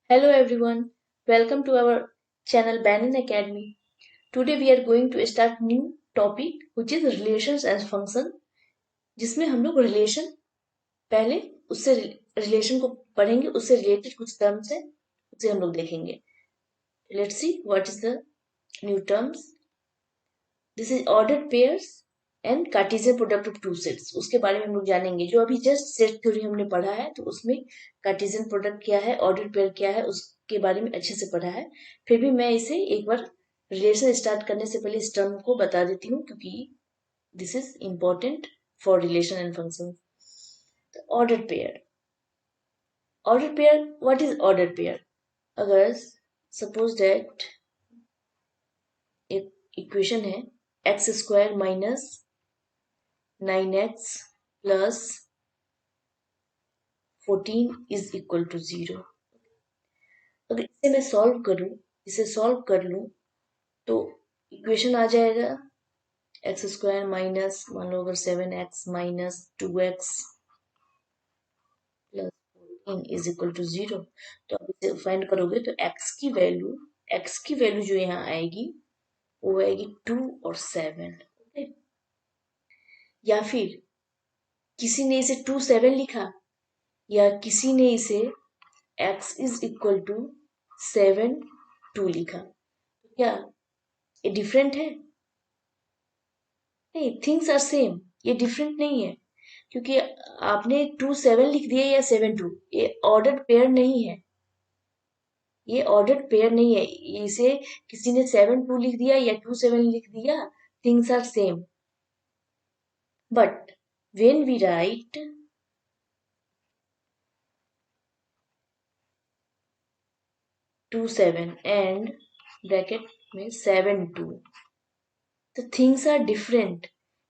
Hello everyone, welcome to our channel Banyan Academy. Today we are going to start new topic which is relations as function जिसमें हम लोग relation पहले उससे relation को पढ़ेंगे उससे रिलेटेड कुछ टर्म्स है उसे हम लोग देखेंगे. Let's see what is the new terms. This is ordered pairs and Cartesian product of two sets. उसके बारे में हम लोग जानेंगे. जो अभी जस्ट सेट थ्योरी हमने पढ़ा है तो उसमें कार्टेशियन प्रोडक्ट क्या है, ऑर्डर्ड पेयर क्या है, उसके बारे में अच्छे से पढ़ा है. फिर भी मैं इसे एक बार रिलेशन स्टार्ट करने से पहले इस टर्म को बता देती हूँ क्योंकि this is important for relation and function. Ordered pair. Ordered pair, what is ordered pair? अगर सपोज दैट एक इक्वेशन है x square minus 9x plus 14 is equal to 0. अगर इसे मैं सॉल्व करूं, इसे सॉल्व कर लूं तो इक्वेशन आ जाएगा एक्स स्क्वायर माइनस मान लो अगर 7x minus 2x plus 14 is equal to 0. तो अब इसे फाइंड करोगे तो x की वैल्यू जो यहाँ आएगी वो आएगी 2 और 7. या फिर किसी ने इसे 2 7 लिखा या किसी ने इसे x इज इक्वल टू 7 2 लिखा. क्या ये डिफरेंट है? नहीं, थिंग्स आर सेम. ये डिफरेंट नहीं है क्योंकि आपने 2 7 लिख दिया या 7 2, ये ऑर्डर्ड पेयर नहीं है. ये ऑर्डर्ड पेयर नहीं है. इसे किसी ने 7 2 लिख दिया या 2 7 लिख दिया, things are same. But when we write 2 7 and bracket में 7 2, तो थिंग्स आर डिफरेंट.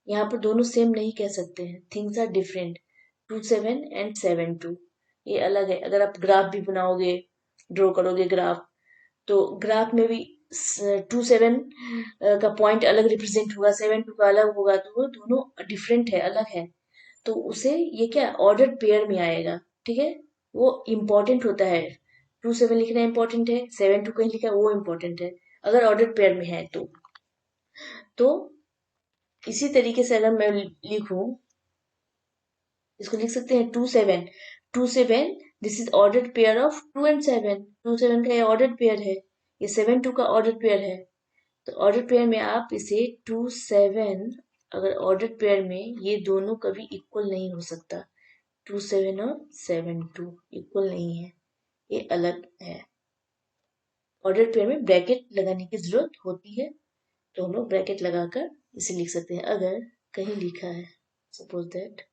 यहाँ पर दोनों सेम नहीं कह सकते हैं. Things are different. 2 7 एंड 7 2 ये अलग है. अगर आप ग्राफ भी बनाओगे, ड्रॉ करोगे ग्राफ, तो ग्राफ में भी 2 7 का पॉइंट अलग रिप्रेजेंट होगा, 7 2 का अलग होगा, तो वो दोनों डिफरेंट है, अलग है. तो उसे ये क्या ऑर्डर्ड पेयर में आएगा. ठीक है, वो इम्पोर्टेंट होता है. 2 7 लिखना इम्पोर्टेंट है, 7 2 कहीं लिखा है वो इम्पोर्टेंट है अगर ऑर्डर्ड पेयर में है. तो इसी तरीके से अगर मैं लिखूं, इसको लिख सकते हैं 2 7 2 7. This is ordered pair of 2 and 7. 2 7 का ये ऑर्डर्ड पेयर है, ये 7 2 का ऑर्डर्ड पेयर है. तो ऑर्डर्ड पेयर में आप इसे 2 7, अगर ऑर्डर्ड पेयर में ये दोनों कभी इक्वल नहीं हो सकता. 2 7 और 7 2 इक्वल नहीं है, ये अलग है. ऑर्डर्ड पेयर में ब्रैकेट लगाने की जरूरत होती है, तो हम लोग ब्रैकेट लगाकर इसे लिख सकते हैं. अगर कहीं लिखा है suppose that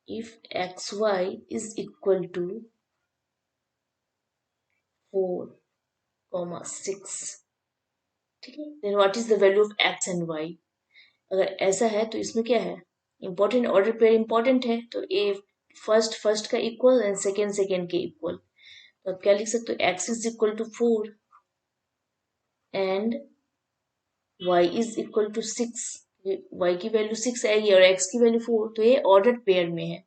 if xy is equal to 4, 6, ठीक है, then what is the value of x and y? अगर ऐसा है तो इसमें क्या है, इंपॉर्टेंट, ऑर्डर पेयर इंपॉर्टेंट है, तो ए फर्स्ट का इक्वल एंड सेकेंड के इक्वल. तो आप क्या लिख सकते हो, x is equal to 4 and y is equal to 6. y की वैल्यू 6 आएगी और x की वैल्यू 4, तो ये ऑर्डर पेयर में है.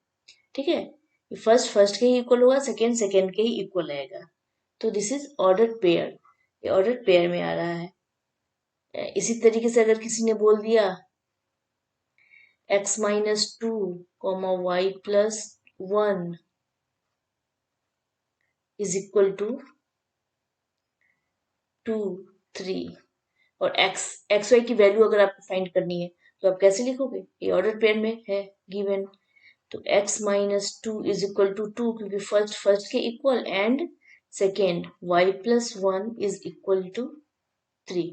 ठीक है, फर्स्ट के ही इक्वल होगा, सेकेंड के ही इक्वल आएगा. तो दिस इज ऑर्डर पेयर, ये ऑर्डर पेयर में आ रहा है. इसी तरीके से अगर किसी ने बोल दिया x minus 2 y plus 1 is equal to 2 3, और एक्स वाई की वैल्यू अगर आपको फाइंड करनी है तो आप कैसे लिखोगे, ये ऑर्डर पेयर में है गिवन. तो x minus 2 is equal to 2 क्योंकि फर्स्ट के equal and second y plus 1 is equal to 3.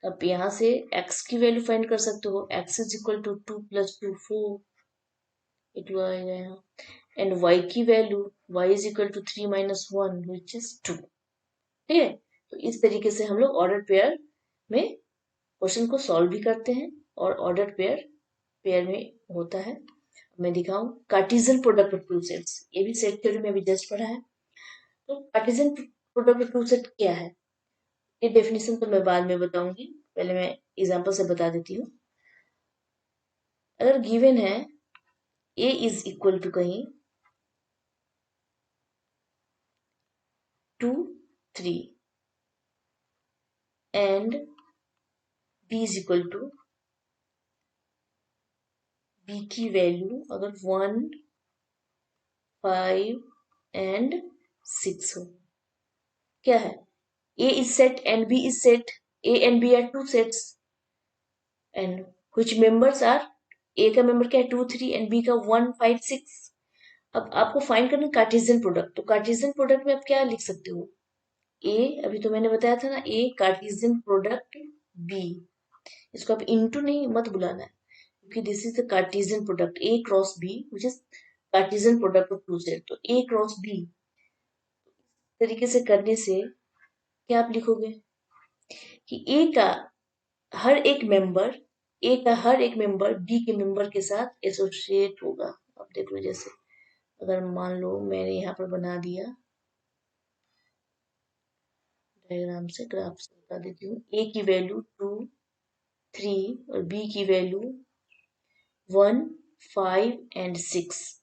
अब यहाँ से x की वैल्यू फाइंड कर सकते हो, x is equal to 2 plus 2 4, it आएगा यहाँ. एंड y की value y is equal to 3 minus 1 which is 2. ठीक है, तो इस तरीके से हम लोग ऑर्डर पेयर में क्वेश्चन को सॉल्व भी करते हैं और ऑर्डर पेयर में होता है. मैं दिखाऊं Cartesian product of two sets, ये भी सेट थ्योरी में अभी जस्ट पढ़ा है. तो Cartesian product of two set क्या है, ये डेफिनेशन तो मैं बाद में बताऊंगी, पहले मैं एग्जांपल से बता देती हूँ. अगर गिवन है A इज इक्वल टू कहीं 2 3 and B is equal to B की वैल्यू अगर 1 5 एंड 6 हो, क्या है? A is set and B is set. A and B are two sets. And which members are? A का member क्या है 2 3 and B का 1 5 6. अब आपको फाइंड करना कार्टेशियन प्रोडक्ट, तो कार्टेशियन प्रोडक्ट में आप क्या लिख सकते हो? A, अभी तो मैंने बताया था ना, A कार्टेशियन प्रोडक्ट B. इसको आप इनटू नहीं मत बुलाना है, क्योंकि this is the Cartesian product A cross B which is Cartesian product of two set. तो A क्रॉस B तरीके से करने से क्या आप लिखोगे कि A का हर एक मेंबर बी के मेंबर के साथ एसोसिएट होगा. अब देख लो, जैसे अगर मान लो मैंने यहाँ पर बना दिया डायग्राम से, ग्राफ से बता देती हूँ. ए की वैल्यू 2 3 और बी की वैल्यू 1 5 एंड 6.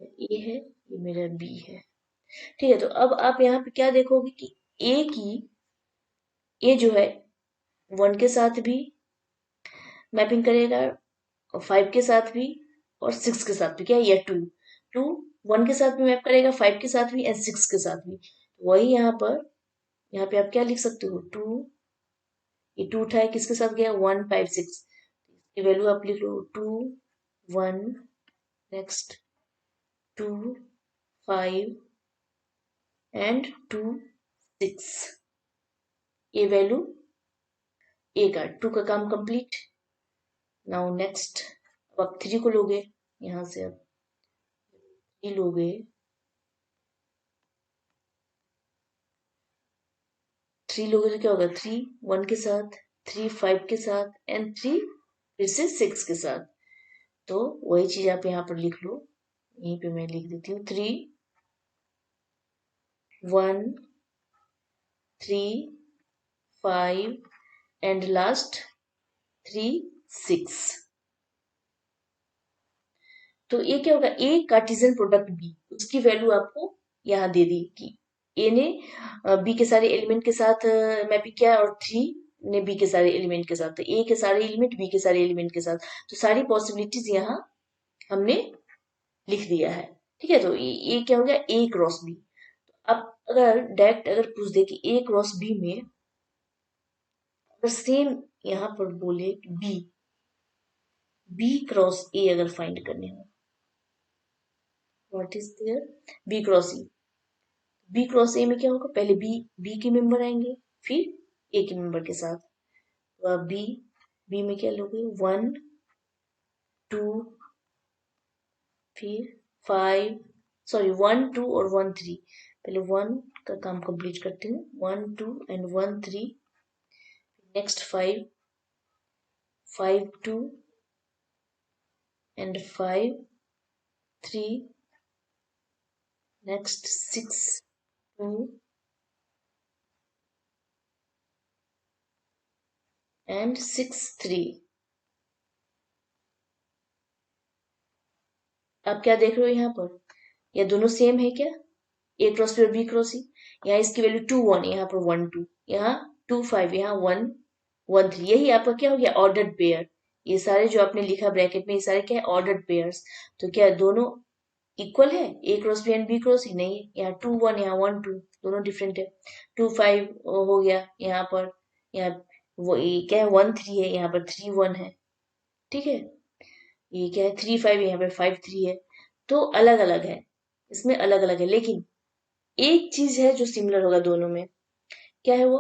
ए है, ये मेरा बी है. ठीक है, तो अब आप यहाँ पे क्या देखोगे कि ए जो है 1 के साथ भी मैपिंग करेगा और 5 के साथ भी और 6 के साथ भी. क्या है? या 2 1 के साथ भी मैप करेगा, 5 के साथ भी एंड 6 के साथ भी. वही यहाँ पे आप क्या लिख सकते हो? 2, ये 2 था, किसके साथ गया? 1 5 6. ये वैल्यू आप लिख लो 2 1, नेक्स्ट 2 5 एंड 2 6. ये वैल्यू ए का 2 का काम कंप्लीट. नाउ नेक्स्ट, अब आप 3 को लोगे, यहाँ से अब 3 लोगे, 3 लोगे तो क्या होगा? 3 1 के साथ, 3 5 के साथ एंड 3 फिर से 6 के साथ. तो वही चीज आप यहाँ पर लिख लो. यहीं पे मैं लिख देती हूँ 3 1 3 5 एंड लास्ट 3 6. तो ये क्या होगा? ए कार्टेशियन प्रोडक्ट बी, उसकी वैल्यू आपको यहाँ दे दी कि ए ने बी के सारे एलिमेंट के साथ मैपिंग किया और 3 ने बी के सारे एलिमेंट के साथ. तो ए के सारे एलिमेंट बी के सारे एलिमेंट के साथ, तो सारी पॉसिबिलिटीज यहाँ हमने लिख दिया है. ठीक है, तो ये क्या हो गया? ए क्रॉस बी. अब अगर डायरेक्ट अगर पूछ दे कि ए क्रॉस बी में अगर सेम यहाँ पर बोले बी क्रॉस ए अगर फाइंड करने हो, what is there? B cross E. B cross A में क्या होगा? पहले बी के मेंबर आएंगे, फिर ए के मेंबर के साथ. तो अब बी में क्या लोगे? 1 2 फिर 5, सॉरी 1 2 और 1 3. पहले 1 का काम कंप्लीट करती हूँ. 1 2 and 1 3. Next 5 5 2 and 5 3. Next 6 2 and 6 3. आप क्या देख रहे हो यहाँ पर? ये दोनों सेम है क्या? ए क्रॉस बी और बी क्रॉस सी. यहाँ इसकी वैल्यू 2 1, यहाँ पर 1 2, यहाँ 2 5, यहाँ 1 1 3. यही आपका क्या हो गया? Ordered pair. ये सारे जो आपने लिखा ब्रैकेट में, ये सारे क्या है? Ordered pairs. तो क्या दोनों इक्वल है? A cross B and B cross C? नहीं, यहाँ 2 1, यहाँ 1 2, दोनों डिफरेंट है. 2 5 हो गया यहाँ पर, यहाँ वो ये क्या है? 1 3 है, यहाँ पर 3 1 है. ठीक है, ये क्या है? 3 5, यहाँ पे 5 3 है. तो अलग अलग है, इसमें अलग अलग है, लेकिन एक चीज है जो सिमिलर होगा दोनों में. क्या है वो?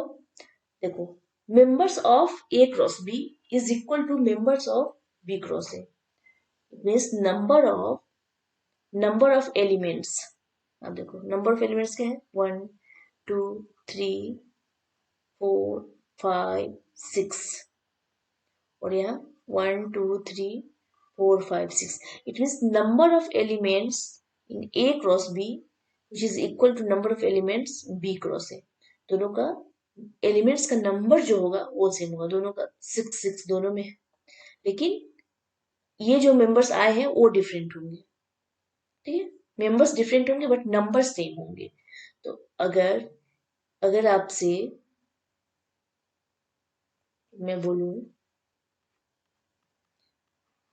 देखो, members of A cross B is equal to members of B cross A. It means number of elements. अब देखो नंबर ऑफ एलिमेंट्स क्या है? 1 2 3 4 5 6. और यहाँ 1 2 3 4 5 6. It means number of elements in A cross B which is equal to number of elements B cross A. दोनों का elements का number जो होगा वो सेम होगा, दोनों का 6 6 दोनों में है. लेकिन ये जो मेंबर्स आए हैं वो डिफरेंट होंगे, ठीक है, मेंबर्स डिफरेंट होंगे बट नंबर सेम होंगे। तो अगर अगर आपसे मैं बोलूं,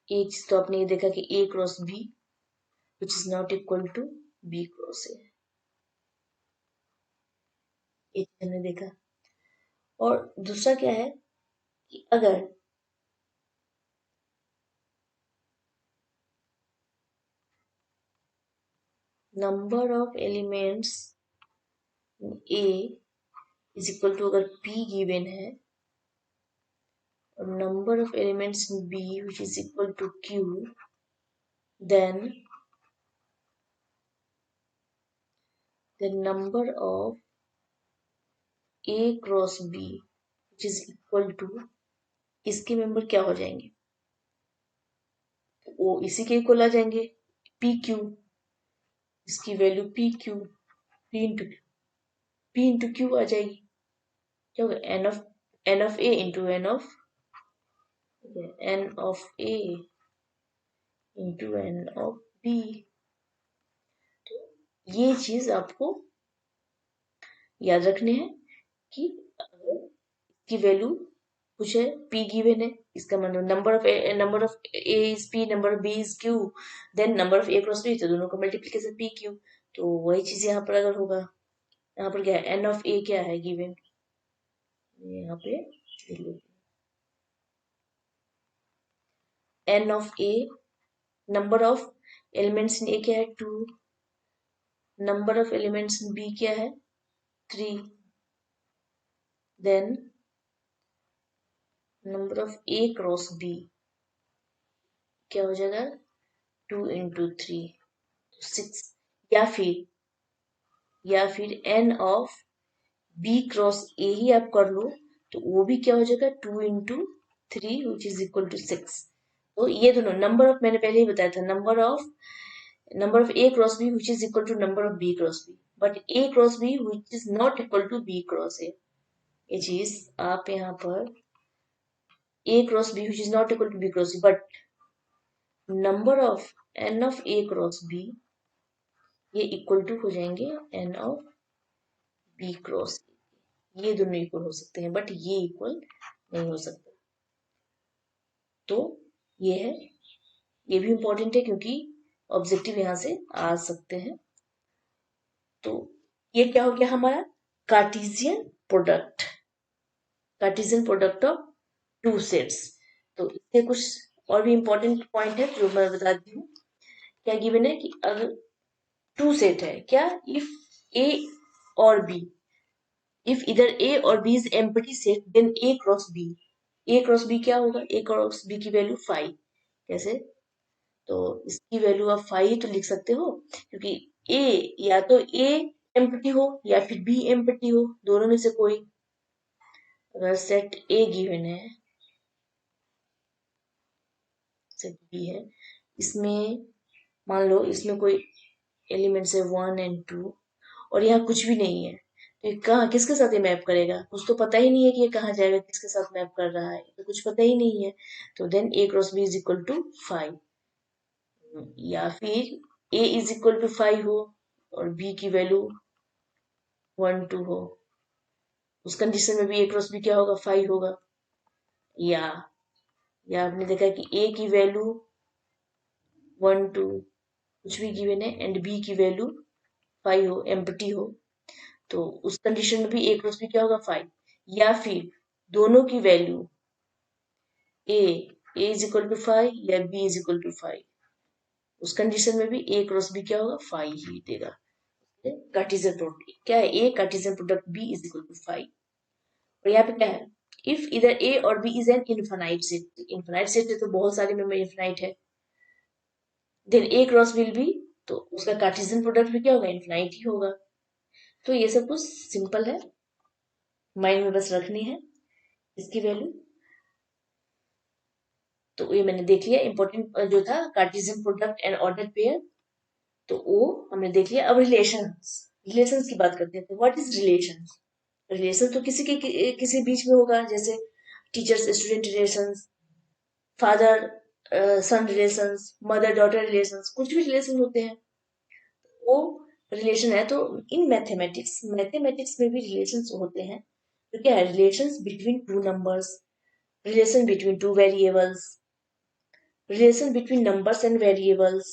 एक चीज तो आपने ये देखा कि A cross B which is not equal to B cross A, ये चीज हमने देखा। और दूसरा क्या है कि अगर number of elements A is equal to, अगर P गिवन है और number of elements in B which is equal to Q, then the number of A cross B which is equal to, इसके मेंबर क्या हो जाएंगे, वो इसी के इक्वल आ जाएंगे, पी क्यू, इसकी value P Q, P into Q आ जाएगी। क्या होगा, n of A into n of A into n of B. तो ये चीज आपको याद रखनी है कि अगर की वैल्यू कुछ है, पी गिवन है, इसका मतलब number of A is P, number of B is Q, then number of A cross B, तो दोनों का मल्टीप्लीकेशन पी क्यू। तो वही चीज यहाँ पर अगर होगा, यहाँ पर क्या है, एन ऑफ ए क्या है गिवन, यहाँ पे लिख लेते हैं, n of A, number of elements in A क्या है 2, number of elements in B क्या है 3, then number of A cross B क्या हो जाएगा 2 इंटू 3 6, या फिर n of B cross A ही आप कर लो तो वो भी क्या हो जाएगा 2 into 3 which is equal to 6। तो ये दोनों नंबर ऑफ, मैंने पहले ही बताया था, number of A cross B which is equal to number of B cross B, but A cross B which is not equal to B cross A. ये चीज आप यहाँ पर A cross B which is not equal to B cross B, but number of n of A cross B ये equal to हो जाएंगे N of B cross, ये दोनों इक्वल हो सकते हैं बट ये इक्वल नहीं हो सकता। तो ये है, ये भी इंपॉर्टेंट है क्योंकि ऑब्जेक्टिव यहां से आ सकते हैं। तो ये क्या हो गया हमारा Cartesian product, Cartesian product of two sets. तो इसके कुछ और भी इंपॉर्टेंट पॉइंट है जो मैं बताती हूँ। क्या गिवन है कि अगर टू सेट है, क्या, इफ ए और बी, इफ इधर ए और B is empty set then A cross B, A cross B क्या होगा, ए क्रॉस बी की वैल्यू 5, कैसे, तो इसकी वैल्यू आप 5 तो लिख सकते हो क्योंकि ए, या तो ए एम्प्टी हो या फिर बी एम्प्टी हो, दोनों में से कोई। अगर सेट ए गिवन है, सेट बी है, इसमें मान लो इसमें कोई एलिमेंट्स है 1 एंड 2 और यहाँ कुछ भी नहीं है, तो ये कहाँ किसके साथ ये मैप करेगा, कुछ तो पता ही नहीं है कि ये कहाँ जाएगा, किसके साथ मैप कर रहा है, तो कुछ पता ही नहीं है। तो then A cross B is equal to 5, या फिर ए इज इक्वल टू 5 हो और बी की वैल्यू 1 2 हो, उस कंडीशन में भी ए क्रॉस बी क्या होगा 5 होगा। या आपने देखा कि ए की वैल्यू 1 2 कुछ भी गिवन है एंड बी की वैल्यू 5 हो, एम्प्टी हो, तो उस कंडीशन में भी ए क्रॉस बी क्या होगा 5। या फिर दोनों की value A is equal to 5 या बी इज इक्वल टू 5, उस कंडीशन में भी ए क्रॉस बी क्या होगा 5 ही देगा। कार्टेशियन प्रोडक्ट क्या है, A Cartesian product B is equal to 5। और यहाँ पे क्या है, इफ इधर ए और B is an infinite set, infinite set है तो बहुत सारे मेंबर इनफाइनाइट है, then A cross will be, तो उसका कार्टेशियन प्रोडक्ट भी क्या होगा इनफाइनाइट ही होगा। तो ये सब कुछ सिंपल है, माइंड में बस रखनी है इसकी वैल्यू। तो ये मैंने देख लिया इंपॉर्टेंट जो था Cartesian product and order pair, तो वो हमने देख लिया। अब रिलेशंस की बात करते हैं। तो व्हाट इज रिलेशन, रिलेशन तो किसी बीच में होगा, जैसे टीचर्स स्टूडेंट रिलेशंस, फादर सन रिलेशंस, मदर डॉटर रिलेशंस, कुछ भी रिलेशन होते हैं वो रिलेशन है। तो इन मैथमेटिक्स में भी रिलेशंस होते हैं। तो क्या है, relations between two numbers, relation between two variables, relation between numbers and variables,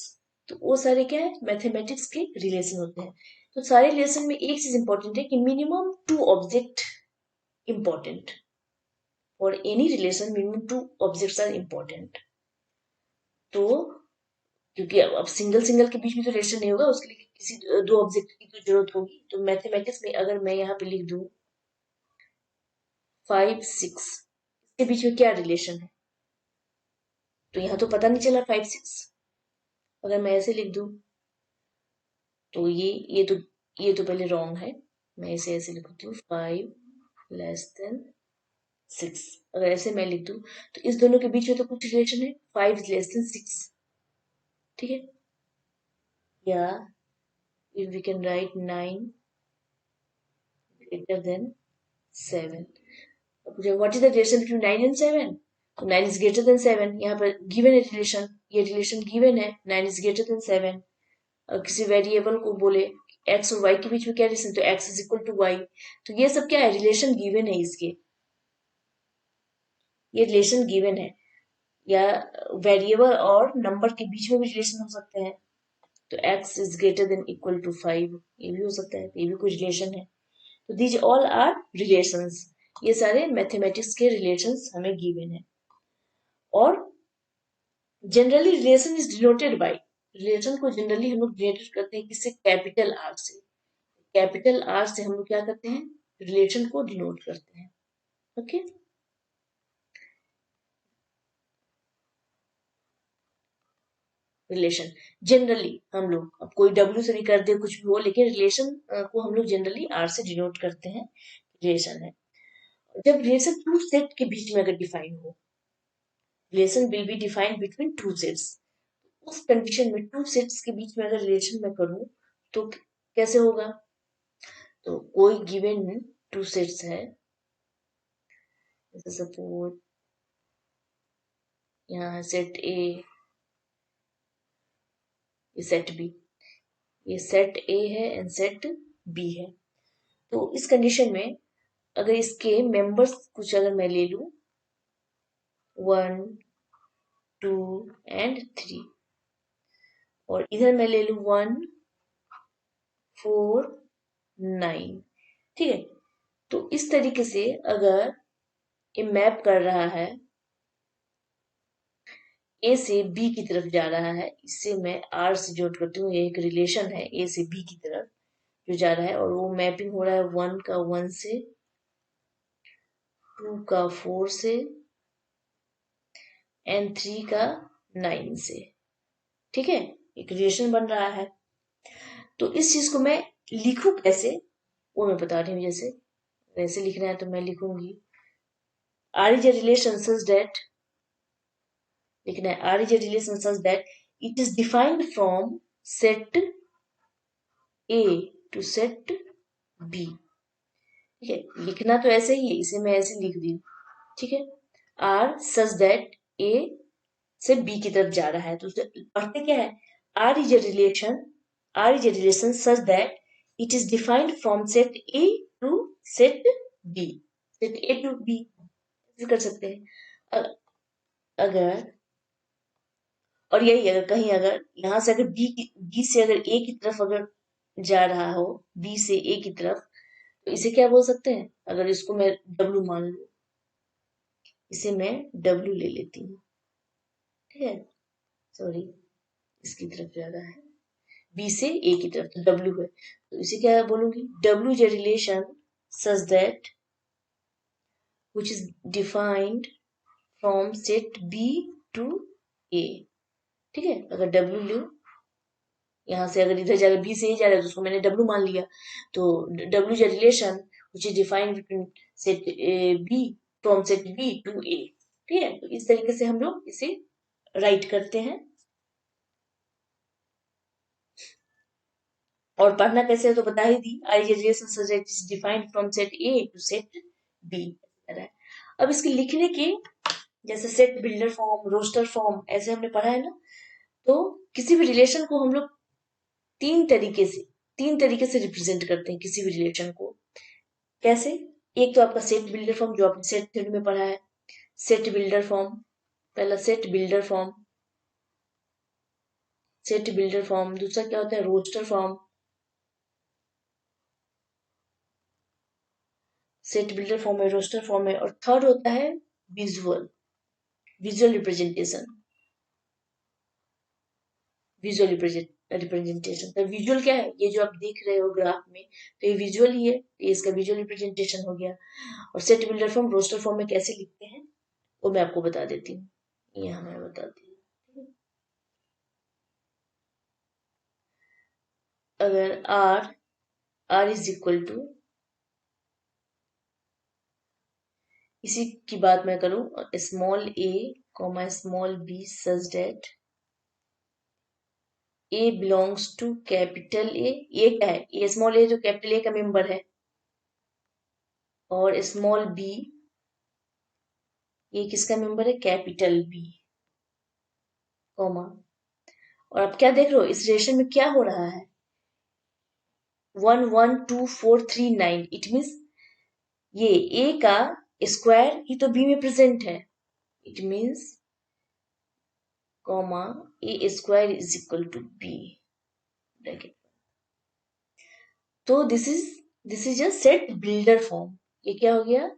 तो वो सारे क्या है, मैथमेटिक्स के रिलेशन होते हैं। तो सारे रिलेशन में एक चीज इंपॉर्टेंट है कि मिनिमम टू ऑब्जेक्ट इंपॉर्टेंट, और any relation minimum two objects are important. तो क्योंकि अब सिंगल सिंगल के बीच में तो रिलेशन नहीं होगा, उसके लिए किसी दो ऑब्जेक्ट की तो जरूरत होगी। तो मैथमेटिक्स में अगर मैं यहाँ पे लिख दूं 5 6, इसके बीच में क्या रिलेशन है, तो यहाँ तो पता नहीं चला 5 6। अगर मैं ऐसे लिख दूं तो ये तो पहले रॉन्ग है। मैं इसे ऐसे लिखती हूँ 5 लेस देन 6। अगर ऐसे मैं लिख दूं तो इस दोनों के बीच में तो कुछ रिलेशन है, 5 लेस देन 6, ठीक है। या if we can write 9 greater than 7, what is the relation between 9 and 7, तो 9 इज ग्रेटर देन 7। यहाँ पर गिवन है रिलेशन, ये रिलेशन गिवन है, 9 इज ग्रेटर देन 7। और किसी वेरिएबल को बोले एक्स और वाई के बीच में क्या रिलेशन, तो X is equal to Y. तो ये सब क्या है, रिलेशन गिवन है इसके, ये रिलेशन गिवन है। या वेरिएबल और नंबर के बीच में भी रिलेशन हो सकते हैं, तो X is greater than equal to 5, ये भी हो सकता है, ये भी कोई रिलेशन है। तो दीज ऑल आर रिलेशंस, ये सारे मैथमेटिक्स के रिलेशंस हमें गिवन है। और generally relation is denoted by, relation को जनरली हम लोग डिनोट करते हैं किससे, कैपिटल आर से। कैपिटल आर से हम लोग क्या करते हैं, रिलेशन को डिनोट करते हैं। ओके, रिलेशन जनरली हम लोग, अब कोई डब्ल्यू से भी कर दे कुछ भी हो, लेकिन रिलेशन को हम लोग जनरली आर से डिनोट करते हैं, रिलेशन है। जब रिलेशन टू सेट के बीच में अगर डिफाइन हो, relation will be defined between two sets, उस कंडीशन में टू सेट्स के बीच में अगर रिलेशन मैं करूं तो कैसे होगा। तो कोई गिवन टू सेट्स है, जैसे सपोज यहाँ सेट ए, ये सेट बी, ये सेट ए है एंड सेट बी है। तो इस कंडीशन में अगर इसके मेंबर्स कुछ अगर मैं ले लूं 1 2 एंड 3, और इधर मैं ले लूं 1 4 9, ठीक है। तो इस तरीके से अगर ये मैप कर रहा है, ए से बी की तरफ जा रहा है, इससे मैं आर से जोड़ करती हूँ, ये एक रिलेशन है ए से बी की तरफ जो जा रहा है, और वो मैपिंग हो रहा है 1 का 1 से, 2 का 4 से एंड 3 का 9 से, ठीक है। एक रिलेशन बन रहा है। तो इस चीज को मैं लिखूं कैसे, वो मैं बता रही हूँ। जैसे वैसे लिखना है तो मैं लिखूंगी R is a relation such that, लिखना है R is a relation such that it is defined from set A to set B, ठीक है। लिखना तो ऐसे ही है, इसे मैं ऐसे लिख दी, ठीक है। आर सच दैट ए से बी की तरफ जा रहा है, तो पढ़ते क्या है, R is a relation, R is a relation such that it is defined from set A to set B, set A to B कर सकते हैं। अगर, और यही अगर कहीं अगर यहाँ से अगर बी से अगर ए की तरफ अगर जा रहा हो, बी से ए की तरफ, तो इसे क्या बोल सकते हैं, अगर इसको मैं डब्ल्यू मान लू, इसे मैं डब्ल्यू ले लेती हूँ, ठीक है। सॉरी, इसकी तरफ जा रहा है बी से ए की तरफ, तो डब्ल्यू है, तो इसे क्या बोलूंगी, W is a relation such that which is defined from set B to A, ठीक है। अगर डब्ल्यू लू, यहाँ से अगर इधर जा रहा है बी से ए जा रहा है, तो उसको मैंने डब्ल्यू मान लिया, तो W is a relation which is defined between set B from set B to A, ठीक है। तो इस तरीके से हम लोग इसे राइट करते हैं। और पढ़ना कैसे है तो बता ही दी, I relation such that is defined from set A to set B. अब इसके लिखने के जैसे set builder form, roster form, ऐसे हमने पढ़ा है ना। तो किसी भी रिलेशन को हम लोग तीन तरीके से रिप्रेजेंट करते हैं किसी भी रिलेशन को। कैसे? एक तो आपका सेट बिल्डर फॉर्म जो आपने सेट थ्योरी में पढ़ा है, सेट बिल्डर फॉर्म, पहला set builder form, set builder form. दूसरा क्या होता है? Roster form, set builder form है, रोस्टर फॉर्म है। और थर्ड होता है visual, visual representation, visual representation. तो विजुअल क्या है? ये जो आप देख रहे हो ग्राफ में, तो ये विजुअल ही है, ये इसका विजुअल रिप्रेजेंटेशन हो गया। और set builder form, roster form में कैसे लिखते हैं वो मैं आपको बता देती हूँ, यहाँ मैं बताती हूँ। अगर R इज इक्वल टू, इसी की बात मैं करूं, small a comma small b such that a belongs to capital A. ये क्या है? ये स्मॉल a जो कैपिटल ए का मेंबर है, और स्मॉल b ये किसका मेंबर है? Capital B, comma. और आप क्या देख रहे हो इस रिलेशन में क्या हो रहा है? 1 1 2 4 3 9, इट मीन्स ये a का स्क्वायर ही तो b में प्रेजेंट है। It means comma A square is equal to B, bracket. तो this is a set builder form. ये क्या हो गया?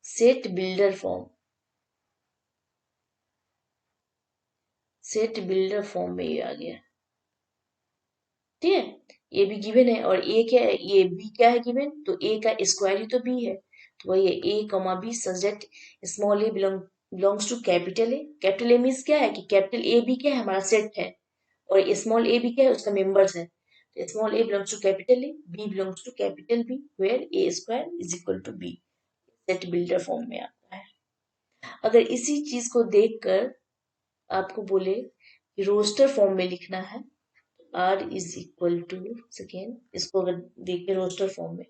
Set builder form, set builder form में ये आ गया। ठीक है, ये भी गिवन है। और ए क्या है? ये बी क्या है गिवन? तो ए का स्क्वायर ही तो बी है, तो वही है A comma B subject small A belongs to capital A. Capital A means क्या है कि कैपिटल ए बी क्या है? हमारा सेट है। और स्मॉल ए भी क्या है? उसका मेंबर्स है। तो small A belongs to capital A, B belongs to capital B, where A square is equal to B. Set builder form में आता है। अगर इसी चीज को देखकर आपको बोले कि रोस्टर फॉर्म में लिखना है, R is equal to, second इसको अगर देखें रोस्टर फॉर्म में,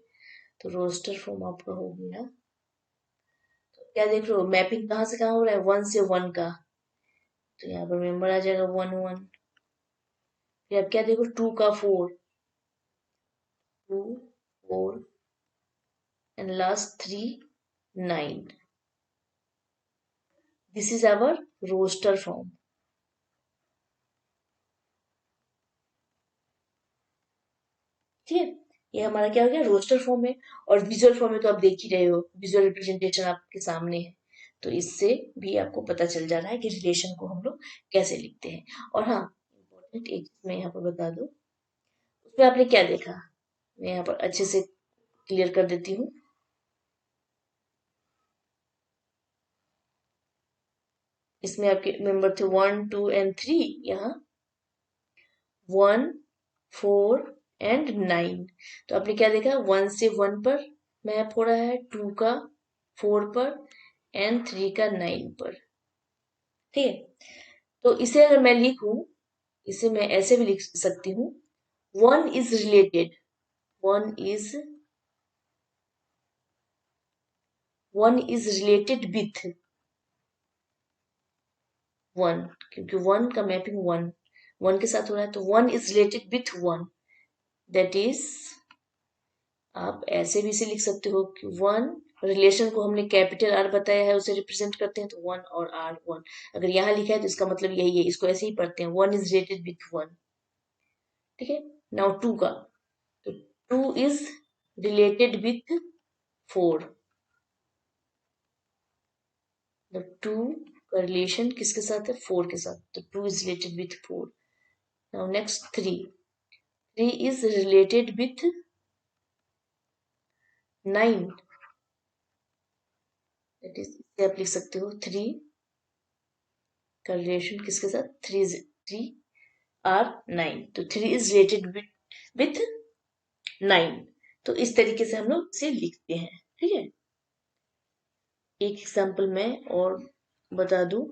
तो रोस्टर फॉर्म आपका हो गया, तो क्या देख रहे हो? मैपिंग कहाँ से कहाँ हो रहा है? 1 से 1 का। तो यहाँ पर मेंबर आ जाएगा 1 1। फिर आप क्या देखो? 2 का 4, 2 4 and last 3 9। This is our roster form. ठीक है, ये हमारा क्या हो गया? रोस्टर फॉर्म है। और विजुअल फॉर्म में तो आप देख ही रहे हो, विजुअल रिप्रेजेंटेशन आपके सामने है। तो इससे भी आपको पता चल जा रहा है कि रिलेशन को हम लोग कैसे लिखते हैं। और हाँ, इम्पोर्टेंट एक चीज मैं यहाँ पर बता दूं, उसमें आपने क्या देखा, मैं यहाँ पर अच्छे से क्लियर कर देती हूँ। इसमें आपके मेंबर थे 1 2 एंड 3, यहाँ 1 4 एंड 9। तो आपने क्या देखा? 1 से 1 पर मैप हो रहा है, 2 का 4 पर एंड 3 का 9 पर। ठीक है, तो इसे अगर मैं लिखूं, इसे मैं ऐसे भी लिख सकती हूँ, one is related, one is one is related with 1, क्योंकि 1 का मैपिंग 1 के साथ हो रहा है, तो 1 is related with 1। That is, आप ऐसे भी इसे लिख सकते हो कि 1, रिलेशन को हमने कैपिटल आर बताया है, उसे रिप्रेजेंट करते हैं, तो 1 और आर 1। अगर यहाँ लिखा है तो इसका मतलब यही है, इसको ऐसे ही पढ़ते हैं, 1 इज रिलेटेड विथ 1। ठीक है, नाउ 2 का, तो 2 इज रिलेटेड विथ 4। मतलब 2 का रिलेशन किसके साथ है? 4 के साथ, तो 2 is related with 4। Now next 3, 3 is related with 9। That is, इसे आप लिख सकते हो 3 का रिलेशन किसके साथ? 3 आर 9, तो 3 इज रिलेटेड विथ 9। तो इस तरीके से हम लोग इसे लिखते हैं। ठीक है, एक एग्जांपल मैं और बता दूं।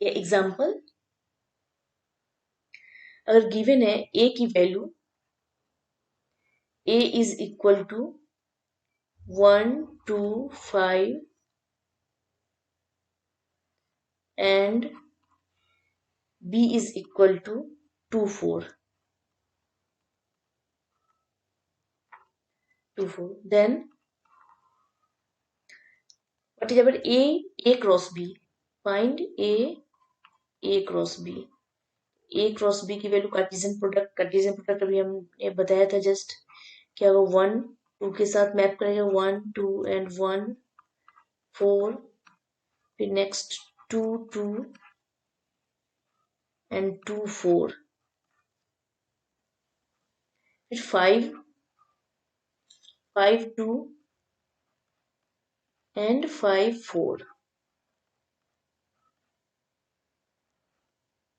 ये एग्जांपल, अगर गिवन है ए की value, A is equal to 1 2 5 and b is equal to 2 4 2 4. Then what is about a cross b? Find a cross b. a cross B की वैल्यू कार्टेशियन प्रोडक्ट अभी हमने बताया था जस्ट क्या होगा 1 2 के साथ मैप करेंगे 1 2 एंड 1 4 फिर नेक्स्ट 2 2 एंड 2 4 फिर 5 5 2 एंड 5 4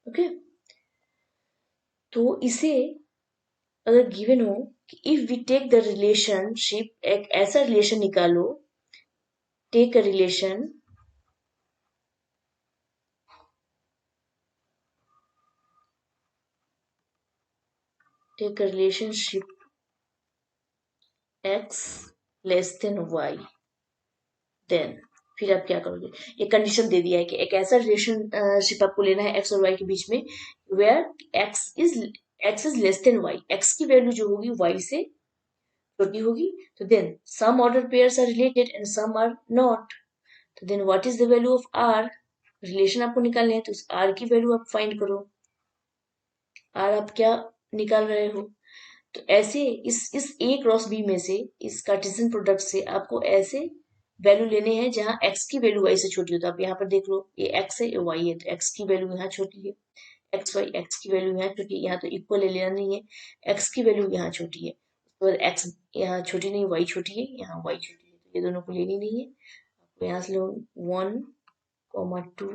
ओके। तो इसे अगर गिवन हो कि if we take the relationship एक ऐसा रिलेशन निकालो take a relation take a relationship x less than y then फिर आप क्या करोगे ये कंडीशन दे दिया है कि एक ऐसा रिलेशनशिप आपको लेना है x और y के बीच में where x is less than y x की वैल्यू जो होगी y से छोटी होगी तो then some order pairs are related and some are not तो then what is the value of r relation आपको निकालने हैं तो इस r की वैल्यू आप फाइंड करो r आप क्या निकाल रहे हो तो ऐसे इस a क्रॉस b में से इस कार्टेशियन प्रोडक्ट से आपको ऐसे वैल्यू लेने हैं जहां x की वैल्यू y से छोटी हो तो आप यहाँ पर देख लो ये x है ये y है तो x की वैल्यू यहाँ छोटी है x की वैल्यू यहाँ छोटी है यहाँ तो इक्वल लेना नहीं है x की वैल्यू यहाँ छोटी है उसके बाद x यहाँ छोटी नहीं y छोटी है यहाँ y छोटी है तो ये दोनों को लेनी नहीं है आपको यहाँ से लो 1 2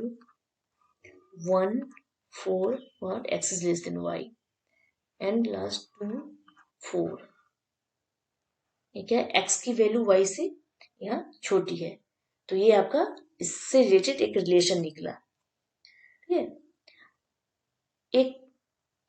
1 4 और x is less than y and last 2 4 ये क्या है x की वैल्यू y से यहाँ छोटी है तो ये आपका इससे रिलेटेड एक रिलेशन निकला ठीक है। एक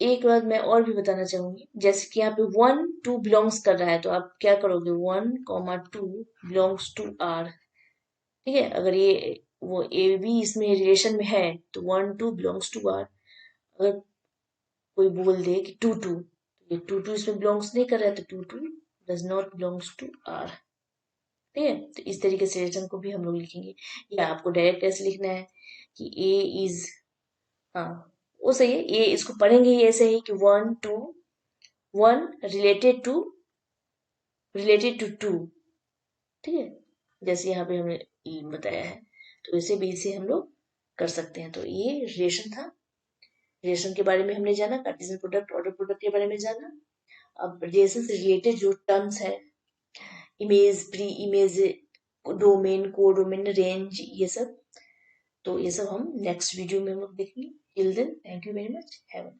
एक बात मैं और भी बताना चाहूंगी जैसे कि यहाँ पे 1 2 बिलोंग्स कर रहा है तो आप क्या करोगे 1 2 बिलोंग्स टू r ठीक है अगर ये वो ए भी इसमें रिलेशन में है तो 1 2 बिलोंग्स टू r अगर कोई बोल दे कि 2 2 ये 2 2 इसमें बिलोंग्स नहीं कर रहा है तो 2 2 does not belongs to r ठीक है तो इस तरीके से रिलेशन को भी हम लोग लिखेंगे या आपको डायरेक्ट ऐसे लिखना है कि ए इज हाँ वो सही है ये इसको पढ़ेंगे ही ऐसे ही कि 1 2 1 रिलेटेड टू 2 ठीक है जैसे यहाँ पे हमने बताया है तो इसे भी इसे हम लोग कर सकते हैं तो ये रिलेशन था रिलेशन के बारे में हमने जाना कार्टेशियन प्रोडक्ट ऑर्डर प्रोडक्ट के बारे में जाना अब रिलेशन से रिलेटेड जो टर्म्स है image pre image domain codomain range ये सब तो ये सब हम नेक्स्ट वीडियो में हम लोग देखेंगे till then thank you very much have